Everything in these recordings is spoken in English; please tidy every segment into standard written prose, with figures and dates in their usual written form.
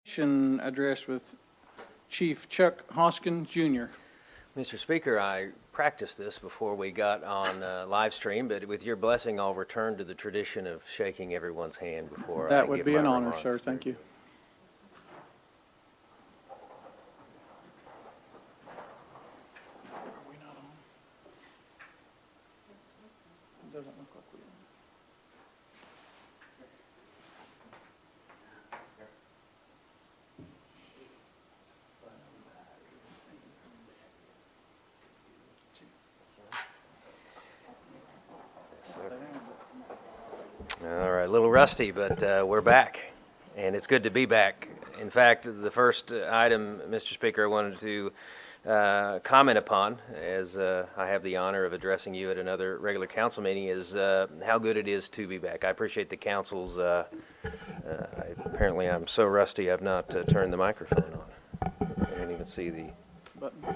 Address with Chief Chuck Hoskin, Jr. Mr. Speaker, I practiced this before we got on live stream, but with your blessing, I'll return to the tradition of shaking everyone's hand before I That give would be my an honor, remarks. sir. Thank you. Are we not on? It doesn't look like we are. All right, a little rusty, but we're back, and it's good to be back. In fact, the first item, Mr. Speaker, I wanted to comment upon, as I have the honor of addressing you at another regular council meeting, is how good it is to be back. I appreciate the council's, apparently I'm so rusty I've not turned the microphone on. I didn't even see the Button. I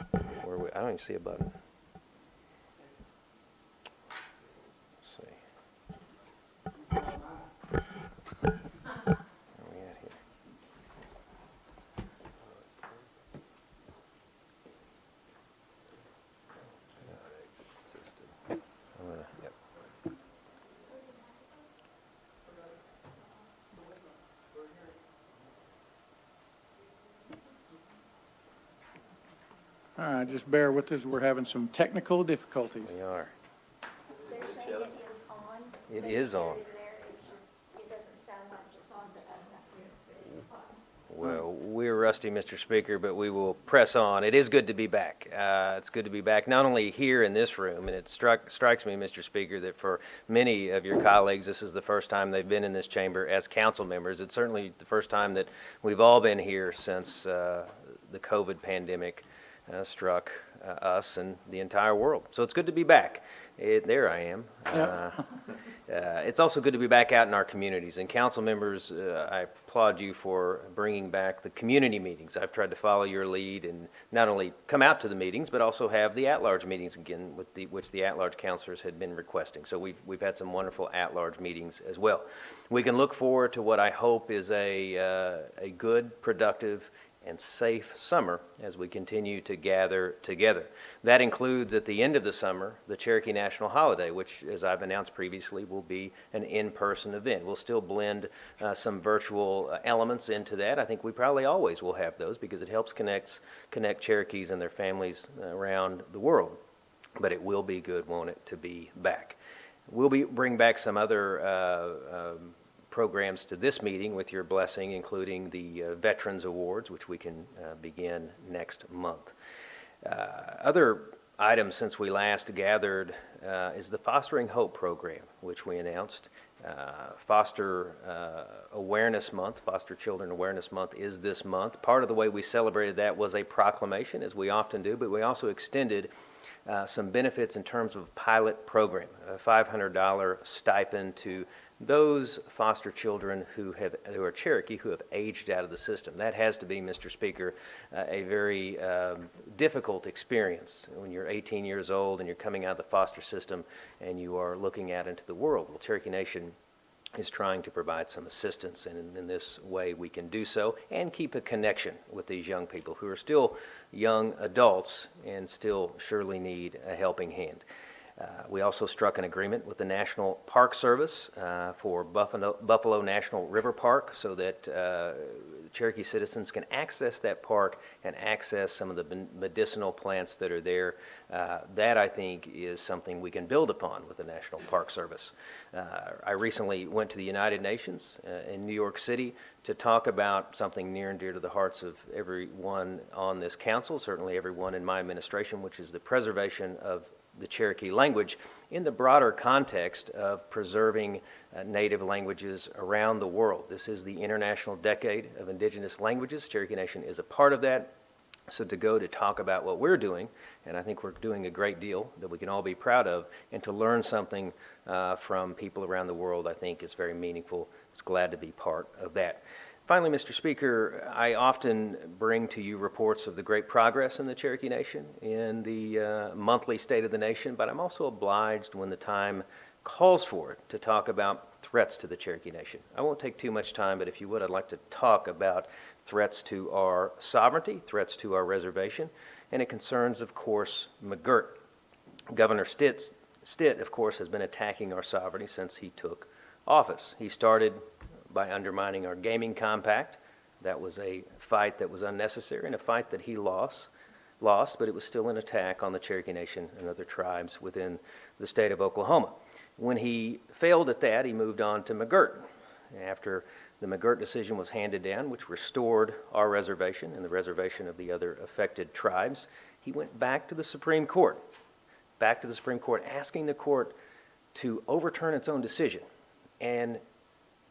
don't even see a button. Let's see. Where are we at here? Yep. All right, just bear with us. We're having some technical difficulties. We are. They're saying it is on. It They is put on. it in there, it's just, it doesn't sound like it's on to us up here. Well, we're rusty, Mr. Speaker, but we will press on. It is good to be back. It's good to be back, not only here in this room, and it strikes me, Mr. Speaker, that for many of your colleagues, this is the first time they've been in this chamber as council members. It's certainly the first time that we've all been here since the COVID pandemic struck us and the entire world. So it's good to be back. There I am. It's also good to be back out in our communities. And council members, I applaud you for bringing back the community meetings. I've tried to follow your lead and not only come out to the meetings, but also have the at-large meetings again, which the at-large councilors had been requesting. So we've had some wonderful at-large meetings as well. We can look forward to what I hope is a good, productive, and safe summer as we continue to gather together. That includes, at the end of the summer, the Cherokee National Holiday, which, as I've announced previously, will be an in-person event. We'll still blend some virtual elements into that. I think we probably always will have those because it helps connect Cherokees and their families around the world. But it will be good, won't it, to be back. We'll bring back some other programs to this meeting with your blessing, including the Veterans Awards, which we can begin next month. Other items since we last gathered is the Fostering Hope program, which we announced. Foster Awareness Month, Foster Children Awareness Month is this month. Part of the way we celebrated that was a proclamation, as we often do, but we also extended some benefits in terms of pilot program, a $500 stipend to those foster children who are Cherokee who have aged out of the system. That has to be, Mr. Speaker, a very difficult experience when you're 18 years old and you're coming out of the foster system and you are looking out into the world. Well, Cherokee Nation is trying to provide some assistance, and in this way we can do so and keep a connection with these young people who are still young adults and still surely need a helping hand. We also struck an agreement with the National Park Service for Buffalo National River Park so that Cherokee citizens can access that park and access some of the medicinal plants that are there. That, I think, is something we can build upon with the National Park Service. I recently went to the United Nations in New York City to talk about something near and dear to the hearts of everyone on this council, certainly everyone in my administration, which is the preservation of the Cherokee language in the broader context of preserving native languages around the world. This is the International Decade of Indigenous Languages. Cherokee Nation is a part of that. So to go to talk about what we're doing, and I think we're doing a great deal that we can all be proud of, and to learn something from people around the world, I think is very meaningful. I was glad to be part of that. Finally, Mr. Speaker, I often bring to you reports of the great progress in the Cherokee Nation in the monthly State of the Nation, but I'm also obliged when the time calls for it to talk about threats to the Cherokee Nation. I won't take too much time, but if you would, I'd like to talk about threats to our sovereignty, threats to our reservation, and it concerns, of course, McGirt. Governor Stitt, of course, has been attacking our sovereignty since he took office. He started by undermining our gaming compact. That was a fight that was unnecessary and a fight that he lost, but it was still an attack on the Cherokee Nation and other tribes within the state of Oklahoma. When he failed at that, he moved on to McGirt. After the McGirt decision was handed down, which restored our reservation and the reservation of the other affected tribes, he went back to the Supreme Court, asking the court to overturn its own decision and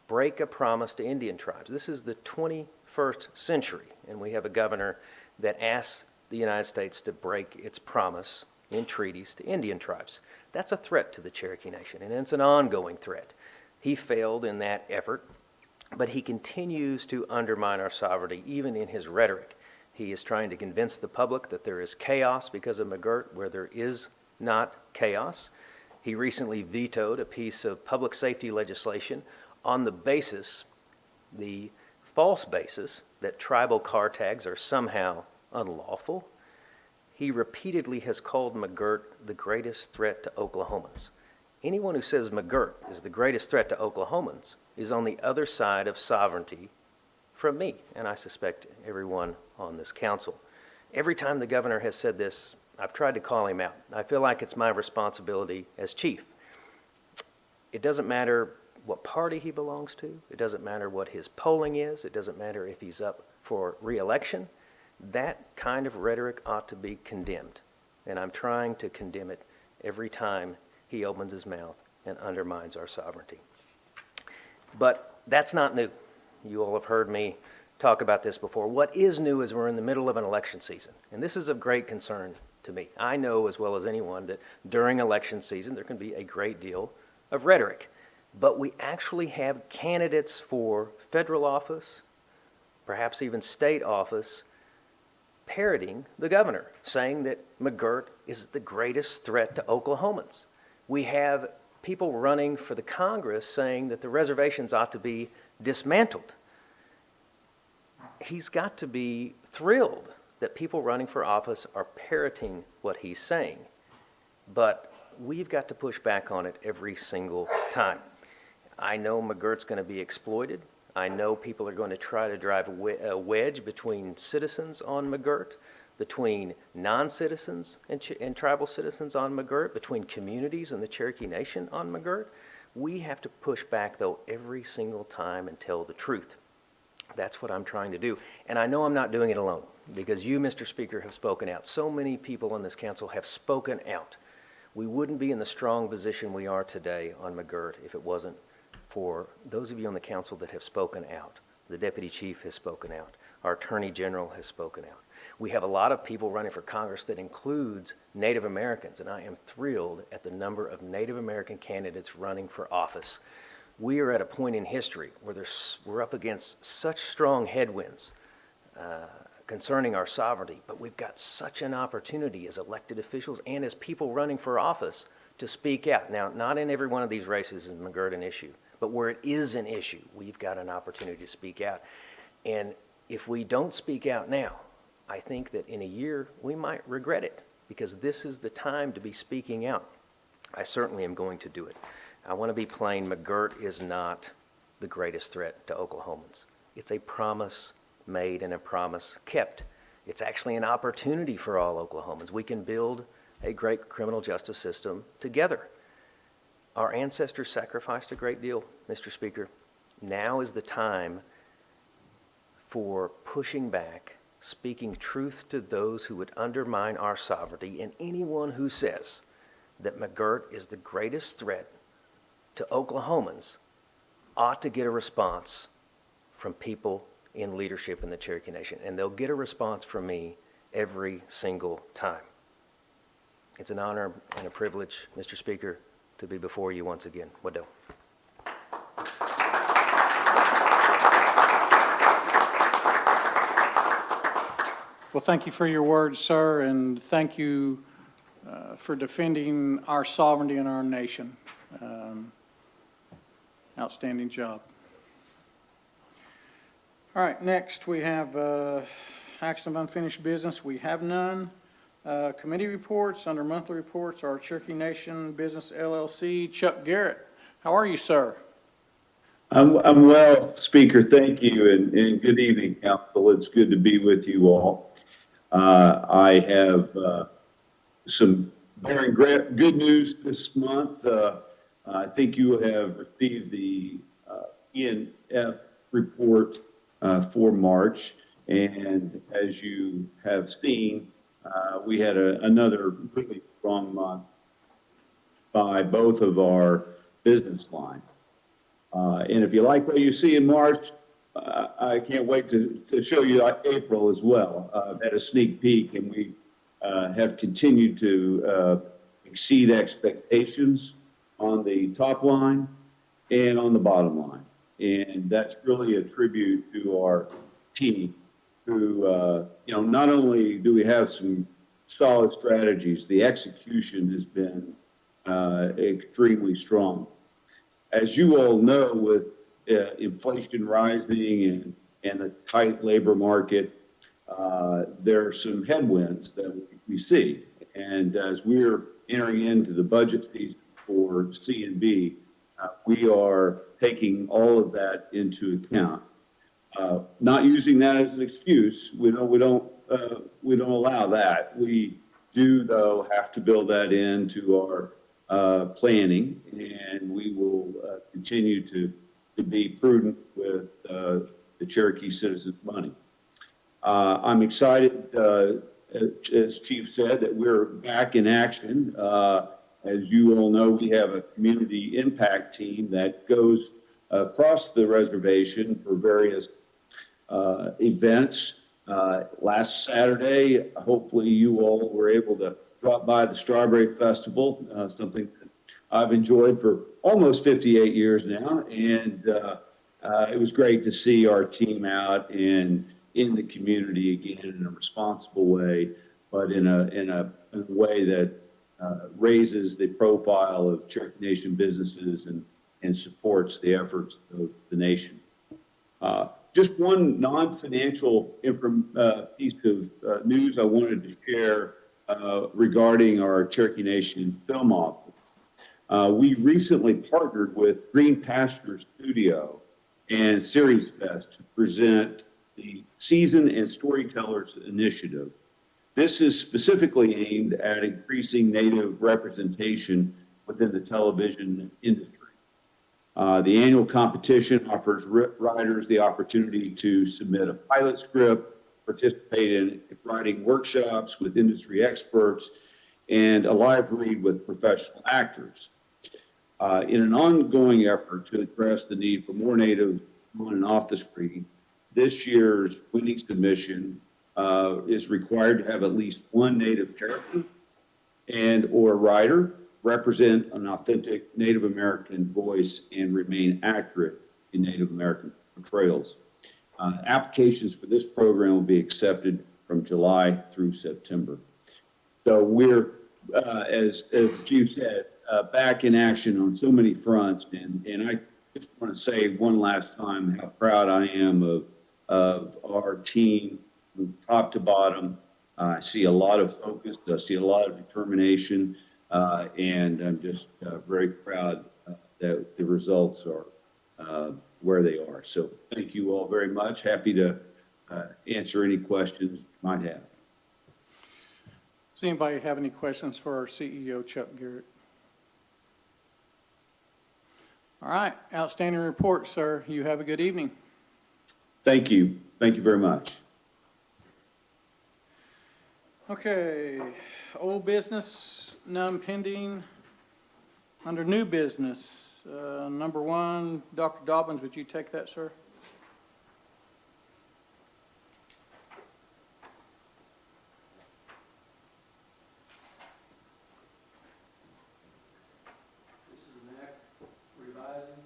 break a promise to Indian tribes. This is the 21st century, and we have a governor that asks the United States to break its promise in treaties to Indian tribes. That's a threat to the Cherokee Nation, and it's an ongoing threat. He failed in that effort, but he continues to undermine our sovereignty, even in his rhetoric. He is trying to convince the public that there is chaos because of McGirt, where there is not chaos. He recently vetoed a piece of public safety legislation on the basis, the false basis, that tribal car tags are somehow unlawful. He repeatedly has called McGirt the greatest threat to Oklahomans. Anyone who says McGirt is the greatest threat to Oklahomans is on the other side of sovereignty from me, and I suspect everyone on this council. Every time the governor has said this, I've tried to call him out. I feel like it's my responsibility as chief. It doesn't matter what party he belongs to. It doesn't matter what his polling is. It doesn't matter if he's up for re-election. That kind of rhetoric ought to be condemned, and I'm trying to condemn it every time he opens his mouth and undermines our sovereignty. But that's not new. You all have heard me talk about this before. What is new is we're in the middle of an election season, and this is of great concern to me. I know as well as anyone that during election season there can be a great deal of rhetoric, but we actually have candidates for federal office, perhaps even state office, parroting the governor, saying that McGirt is the greatest threat to Oklahomans. We have people running for the Congress saying that the reservations ought to be dismantled. He's got to be thrilled that people running for office are parroting what he's saying, but we've got to push back on it every single time. I know McGirt's going to be exploited. I know people are going to try to drive a wedge between citizens on McGirt, between non-citizens and tribal citizens on McGirt, between communities and the Cherokee Nation on McGirt. We have to push back, though, every single time and tell the truth. That's what I'm trying to do. And I know I'm not doing it alone, because you, Mr. Speaker, have spoken out. So many people on this council have spoken out. We wouldn't be in the strong position we are today on McGirt if it wasn't for those of you on the council that have spoken out. The Deputy Chief has spoken out. Our Attorney General has spoken out. We have a lot of people running for Congress that includes Native Americans, and I am thrilled at the number of Native American candidates running for office. We are at a point in history where we're up against such strong headwinds concerning our sovereignty, but we've got such an opportunity as elected officials and as people running for office to speak out. Now, not in every one of these races is McGirt an issue, but where it is an issue, we've got an opportunity to speak out. And if we don't speak out now, I think that in a year we might regret it, because this is the time to be speaking out. I certainly am going to do it. I want to be plain, McGirt is not the greatest threat to Oklahomans. It's a promise made and a promise kept. It's actually an opportunity for all Oklahomans. We can build a great criminal justice system together. Our ancestors sacrificed a great deal, Mr. Speaker. Now is the time for pushing back, speaking truth to those who would undermine our sovereignty, and anyone who says that McGirt is the greatest threat to Oklahomans ought to get a response from people in leadership in the Cherokee Nation, and they'll get a response from me every single time. It's an honor and a privilege, Mr. Speaker, to be before you once again. Wado. Well, thank you for your words, sir, and thank you for defending our sovereignty and our nation. outstanding job. All right, next we have action of unfinished business. We have none. Committee reports, under monthly reports, our Cherokee Nation Business LLC, Chuck Garrett. How are you, sir? I'm well, Speaker. Thank you, and good evening, Council. It's good to be with you all. I have some very good news this month. I think you have received the E&F report for March, and as you have seen, we had another really strong month by both of our business lines. And if you like what you see in March, I can't wait to show you April as well. I've had a sneak peek, and we have continued to exceed expectations on the top line and on the bottom line. And that's really a tribute to our team who, not only do we have some solid strategies, the execution has been extremely strong. As you all know, with inflation rising and a tight labor market, there are some headwinds that we see. And as we're entering into the budget season for C&B, we are taking all of that into account. Not using that as an excuse. We don't allow that. We do, though, have to build that into our planning, and we will continue to be prudent with the Cherokee citizens' money. I'm excited, as Chief said, that we're back in action. As you all know, we have a community impact team that goes across the reservation for various events. Last Saturday, hopefully you all were able to drop by the Strawberry Festival, something that I've enjoyed for almost 58 years now. And it was great to see our team out and in the community again in a responsible way, but in a way that raises the profile of Cherokee Nation businesses and supports the efforts of the nation. Just one non-financial piece of news I wanted to share regarding our Cherokee Nation film office. We recently partnered with Green Pasture Studio and Series Fest to present the Season and Storytellers Initiative. This is specifically aimed at increasing Native representation within the television industry. The annual competition offers writers the opportunity to submit a pilot script, participate in writing workshops with industry experts, and a live read with professional actors. In an ongoing effort to address the need for more Native on and off the screen, this year's winning submission is required to have at least one Native character and or writer represent an authentic Native American voice and remain accurate in Native American portrayals. Applications for this program will be accepted from July through September. So we're, as the Chief said, back in action on so many fronts, and I just want to say one last time how proud I am of our team from top to bottom. I see a lot of focus, I see a lot of determination, and I'm just very proud that the results are where they are. So thank you all very much. Happy to answer any questions you might have. Does anybody have any questions for our CEO, Chuck Garrett? All right, outstanding report, sir. You have a good evening. Thank you. Thank you very much. Okay, old business, none pending. Under new business, number one, Dr. Dobbins, would you take that, sir? This is an act revising.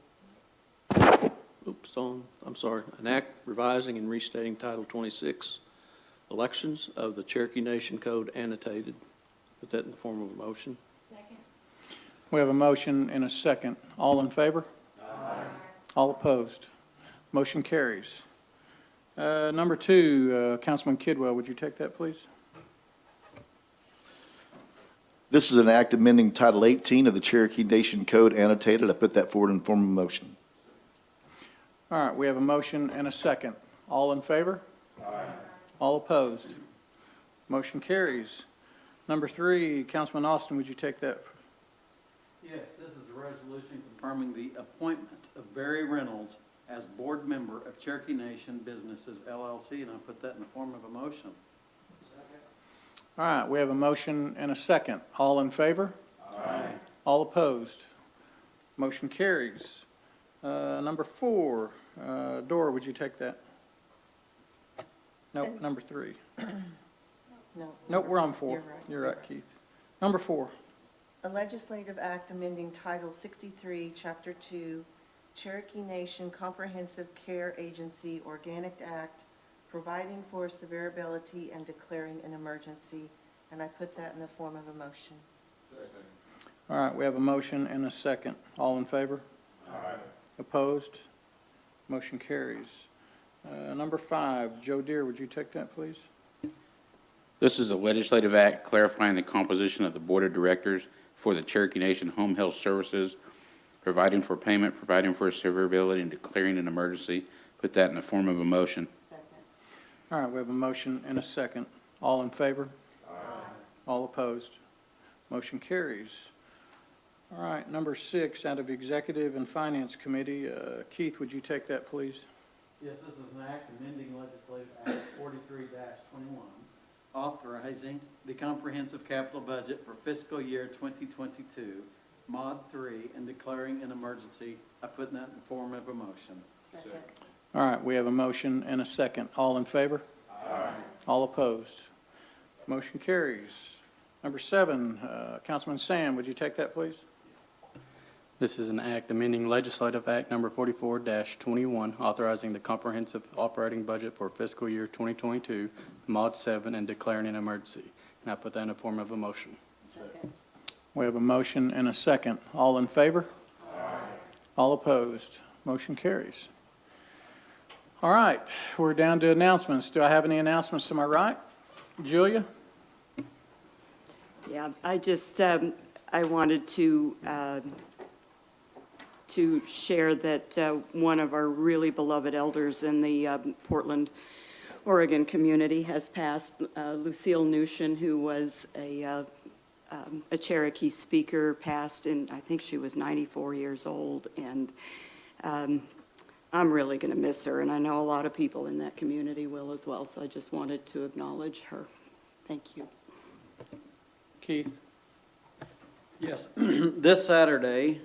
I'm sorry. An act revising and restating Title 26, Elections of the Cherokee Nation Code annotated. Put that in the form of a motion. Second. We have a motion and a second. All in favor? Aye. All opposed? Motion carries. Number 2, Councilman Kidwell, would you take that, please? This is an act amending Title 18 of the Cherokee Nation Code annotated. I put that forward in form of motion. All right, we have a motion and a second. All in favor? Aye. All opposed? Motion carries. Number 3, Councilman Austin, would you take that? Yes, this is a resolution confirming the appointment of Barry Reynolds as board member of Cherokee Nation Businesses LLC, and I put that in the form of a motion. All right, we have a motion and a second. All in favor? Aye. All opposed? Motion carries. Number 4, Dora, would you take that? Nope, number 3. No. Nope, we're on 4. You're right. You're right, Keith. Number 4. A legislative act amending Title 63, Chapter 2, Cherokee Nation Comprehensive Care Agency Organic Act, providing for severability and declaring an emergency, and I put that in the form of a motion. All right, we have a motion and a second. All in favor? Aye. Opposed? Motion carries. Number 5, Joe Deere, would you take that, please? This is a legislative act clarifying the composition of the Board of Directors for the Cherokee Nation Home Health Services, providing for payment, providing for severability, and declaring an emergency. Put that in the form of a motion. Second. All right, we have a motion and a second. All in favor? Aye. All opposed? Motion carries. All right, number 6, out of Executive and Finance Committee, Keith, would you take that, please? Yes, this is an act amending legislative act 43-21, authorizing the comprehensive capital budget for fiscal year 2022, Mod 3, and declaring an emergency. I put that in the form of a motion. Second. All right, we have a motion and a second. All in favor? Aye. All opposed? Motion carries. Number 7, Councilman Sam, would you take that, please? This is an act amending Legislative Act Number 44-21, authorizing the comprehensive operating budget for fiscal year 2022, Mod 7, and declaring an emergency. And I put that in the form of a motion. Second. We have a motion and a second. All in favor? Aye. All opposed? Motion carries. All right, we're down to announcements. Do I have any announcements to my right? Julia? Yeah, I just, I wanted to share that one of our really beloved elders in the Portland, Oregon community has passed. Lucille Nushin, who was a Cherokee speaker, passed, and I think she was 94 years old, and I'm really going to miss her, and I know a lot of people in that community will as well, so I just wanted to acknowledge her. Thank you. Keith? Yes, this Saturday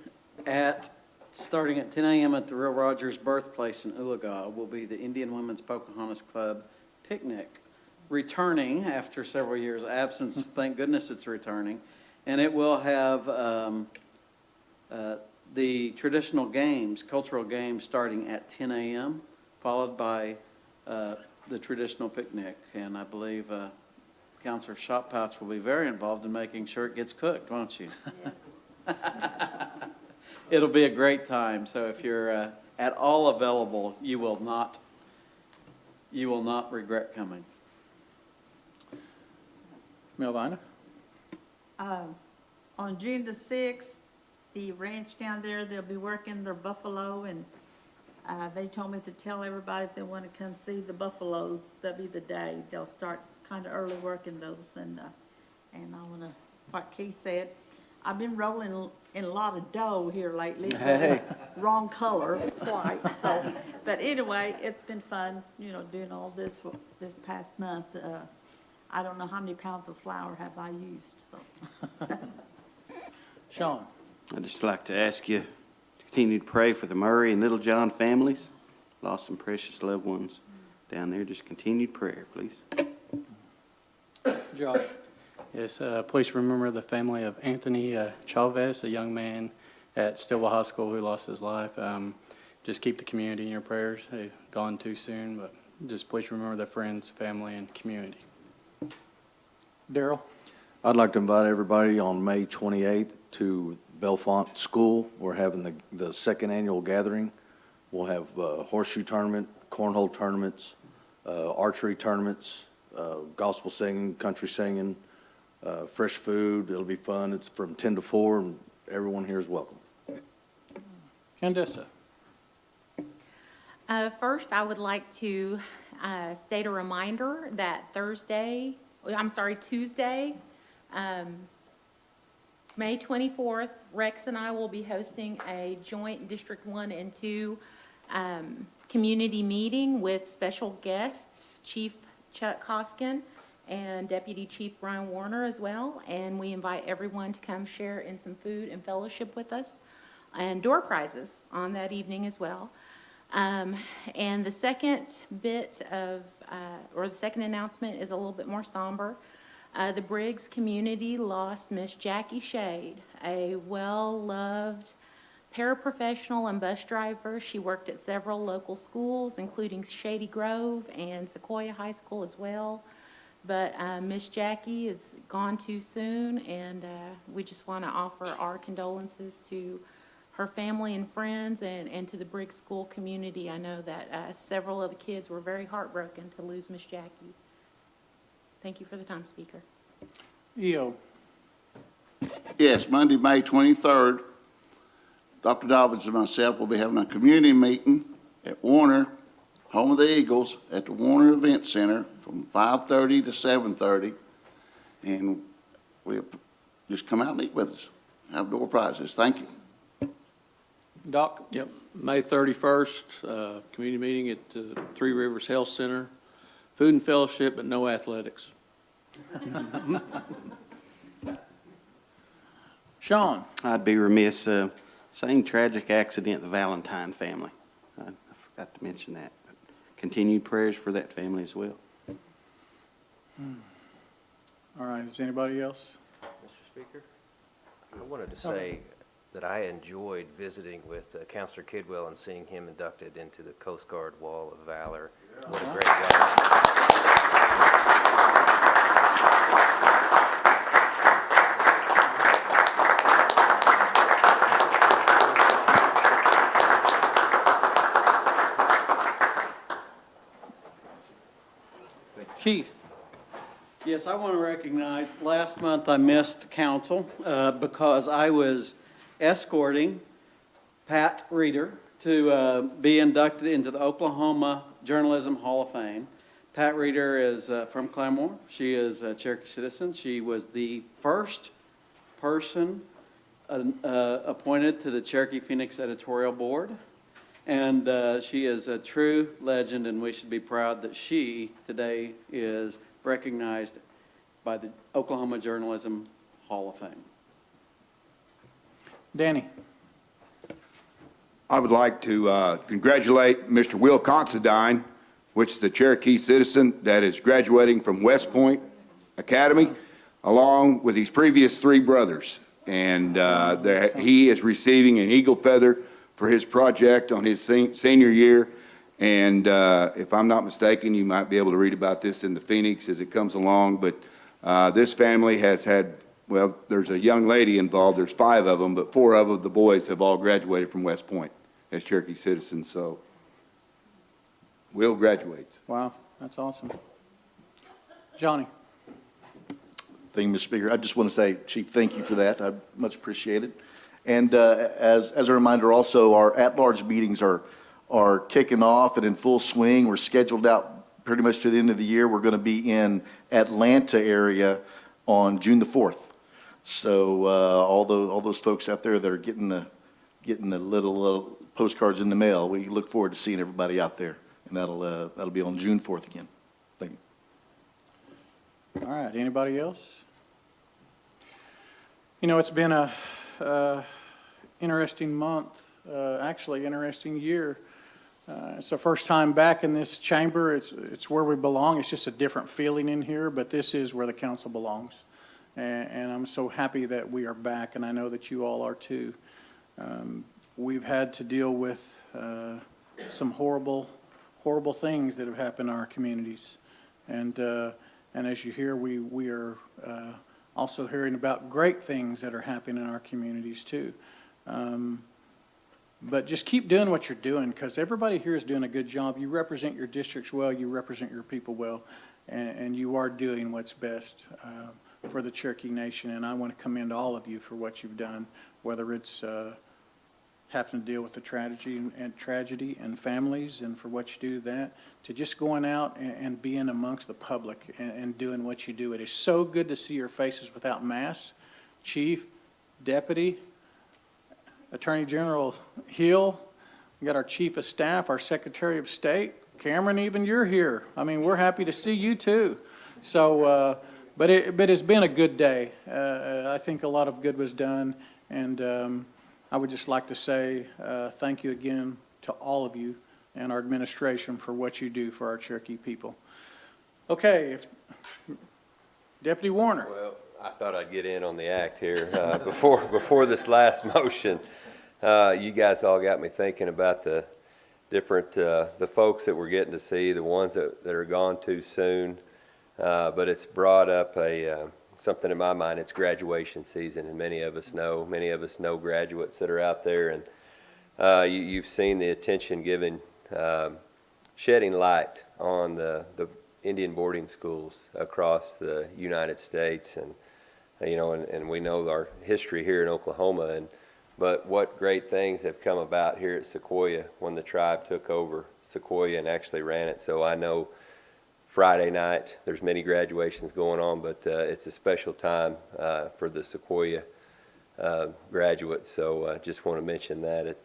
starting at 10 a.m. at the Real Rogers Birthplace in Oologah will be the Indian Women's Pocahontas Club picnic, returning after several years' absence. Thank goodness it's returning. And it will have the traditional games, cultural games, starting at 10 a.m., followed by the traditional picnic. And I believe Councilor Shotpouch will be very involved in making sure it gets cooked, won't you? Yes. It'll be a great time. So if you're at all available, you will not regret coming. Melvina? On June the 6th, the ranch down there, they'll be working their buffalo, and they told me to tell everybody if they want to come see the buffaloes, that'll be the day. They'll start kind of early working those, and I want to, what Keith said, I've been rolling in a lot of dough here lately. Hey. Wrong color, white, so, but anyway, it's been fun, doing all this for this past month. I don't know how many pounds of flour have I used, so. Sean? I'd just like to ask you to continue to pray for the Murray and Little John families. Lost some precious loved ones down there. Just continued prayer, please. Josh? Yes, please remember the family of Anthony Chavez, a young man at Stillwell High School who lost his life. Just keep the community in your prayers. They've gone too soon, but just please remember their friends, family, and community. Daryl? I'd like to invite everybody on May 28th to Bellefonte School. We're having the second annual gathering We'll have horseshoe tournament, cornhole tournaments, archery tournaments, gospel singing, country singing, fresh food. It'll be fun. It's from 10 to 4, and everyone here is welcome. Candace? First, I would like to state a reminder that Tuesday, May 24th, Rex and I will be hosting a joint District 1 and 2 community meeting with special guests, Chief Chuck Hoskin and Deputy Chief Brian Warner as well. And we invite everyone to come share in some food and fellowship with us, and door prizes on that evening as well. And the second bit of, or the second announcement is a little bit more somber. The Briggs community lost Miss Jackie Shade, a well-loved paraprofessional and bus driver. She worked at several local schools, including Shady Grove and Sequoia High School as well. But Miss Jackie is gone too soon, and we just want to offer our condolences to her family and friends, and to the Briggs School community. I know that several of the kids were very heartbroken to lose Miss Jackie. Thank you for the time, Speaker. EO? Yes, Monday, May 23rd, Dr. Dobbins and myself will be having a community meeting at Warner, home of the Eagles, at the Warner Event Center from 5:30 to 7:30. And we'll just come out and eat with us, have door prizes. Thank you. Doc? Yep, May 31st, community meeting at Three Rivers Health Center. Food and fellowship, but no athletics. Sean? I'd be remiss, same tragic accident at the Valentine family. I forgot to mention that. Continued prayers for that family as well. All right, is anybody else? Mr. Speaker, I wanted to say that I enjoyed visiting with Counselor Kidwell and seeing him inducted into the Coast Guard Wall of Valor. What a great guy. Keith? Yes, I want to recognize, last month I missed council because I was escorting Pat Reeder to be inducted into the Oklahoma Journalism Hall of Fame. Pat Reeder is from Claremore. She is a Cherokee citizen. She was the first person appointed to the Cherokee Phoenix editorial board. And she is a true legend, and we should be proud that she today is recognized by the Oklahoma Journalism Hall of Fame. Danny? I would like to congratulate Mr. Will Considine, which is a Cherokee citizen that is graduating from West Point Academy, along with his previous 3 brothers. And he is receiving an Eagle Feather for his project on his senior year. And if I'm not mistaken, you might be able to read about this in the Phoenix as it comes along. But this family has had, well, there's a young lady involved. There's 5 of them, but 4 of the boys have all graduated from West Point as Cherokee citizens. So Will graduates. Wow, that's awesome. Johnny? Thank you, Mr. Speaker. I just want to say, Chief, thank you for that. I much appreciate it. And as a reminder also, our at-large meetings are kicking off and in full swing. We're scheduled out pretty much to the end of the year. We're going to be in Atlanta area on June the 4th. So all those folks out there that are getting the little postcards in the mail, we look forward to seeing everybody out there. And that'll be on June 4th again. Thank you. All right, anybody else? You know, it's been a interesting month, actually interesting year. It's the first time back in this chamber. It's where we belong. It's just a different feeling in here, but this is where the council belongs. And I'm so happy that we are back, and I know that you all are too. We've had to deal with some horrible things that have happened in our communities. And as you hear, we are also hearing about great things that are happening in our communities too. But just keep doing what you're doing, because everybody here is doing a good job. You represent your districts well, you represent your people well, and you are doing what's best for the Cherokee Nation. And I want to commend all of you for what you've done, whether it's having to deal with the tragedy and families, and for what you do that, to just going out and being amongst the public and doing what you do. It is so good to see your faces without masks. Chief, Deputy, Attorney General Hill, we got our Chief of Staff, our Secretary of State, Cameron, even you're here. I mean, we're happy to see you too. So, but it's been a good day. I think a lot of good was done, and I would just like to say thank you again to all of you and our administration for what you do for our Cherokee people. Okay, Deputy Warner. Well, I thought I'd get in on the act here. Before this last motion, you guys all got me thinking about the different, the folks that we're getting to see, the ones that are gone too soon. But it's brought up something in my mind. It's graduation season, and many of us know graduates that are out there, and you've seen the attention given, shedding light on the Indian boarding schools across the United States, and and we know our history here in Oklahoma, but what great things have come about here at Sequoia when the tribe took over Sequoia and actually ran it. So I know Friday night there's many graduations going on, but it's a special time for the Sequoia graduates. So I just want to mention that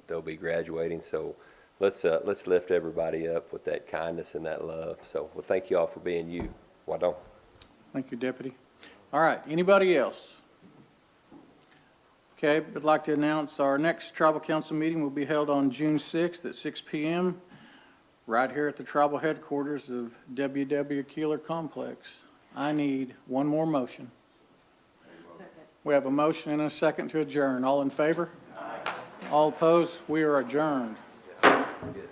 they'll be graduating. So let's lift everybody up with that kindness and that love. So well, thank you all for being you. Wadon. Thank you, Deputy. All right, anybody else? Okay, I'd like to announce our next Tribal Council meeting will be held on June 6th at 6 p.m. right here at the Tribal Headquarters of W.W. Keeler Complex. I need one more motion. We have a motion and a second to adjourn. All in favor? Aye. All opposed? We are adjourned. Good.